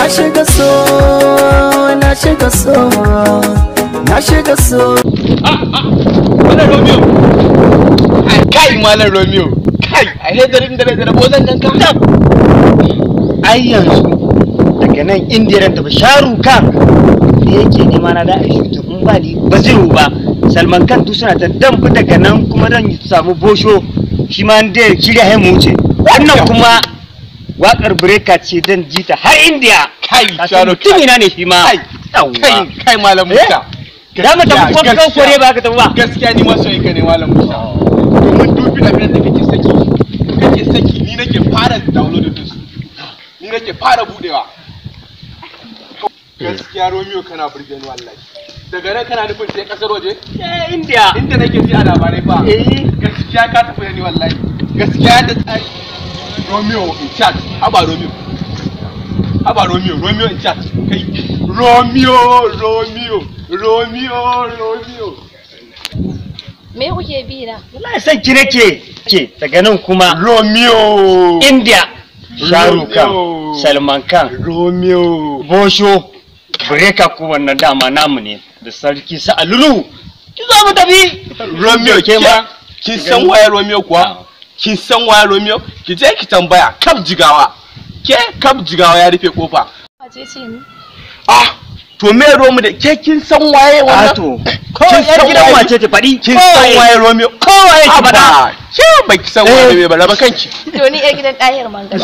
Na shiga so, na shiga so, na shiga so. Malam Romeo. Kai Malam Romeo. Kai, a hedarin da rabo zan ganka. Ai yanzu daga nan indiran da Basharu kan da yake nema na da aishuta in ba ni ba zai ba. Salman Khan duk suna ta dambu daga nan kuma dan samu bosho shi ma da shirya hai mu wuce. Wannan kuma waƙar breaker ce dan jita har India. Kai Sharo tumina ne shi ma. Kai Malam Musa. Da mu tafi ko kan kore ba ka tafi ba. Gaskiya ni masoyin ka ne Malam Musa. Domin dubi abin da kake saki ni nake fara download din su. Ni nake fara budewa. Gaskiya Romeo kana burge ni wallahi. Daga nan kana nufin sai kasar waje? India. Inda nake ji a labarai fa. Gaskiya ka tafi ni wallahi. Gaskiya da tsari. Romeo in chat. Haba Romeo in chat. Kai Romeo. Me kuke bi na? Wallahi san ki nake ke daga nan kuma Romeo. India. Shahrukh Khan, Salman Khan, Romeo. Bosho, breaker ko wannan dama namu ne da sarki Sa'alulu. Ki zo mu tafi. Romeo ke ma kin san waye Romeo kuwa? Kin san waye Romeo? Ki je ki tambaya kaf jigawa. Ke kaf jigawa ya rufe kofa. Wace ce ni? To me Romeo da ke kin san waye wannan? to ko yar gidan wace ta fadi? Kin san waye Romeo? Ko waye ki fada? Ke ba ki san waye Romeo ba, raba kanki. To ni yar gidan ɗahir manga.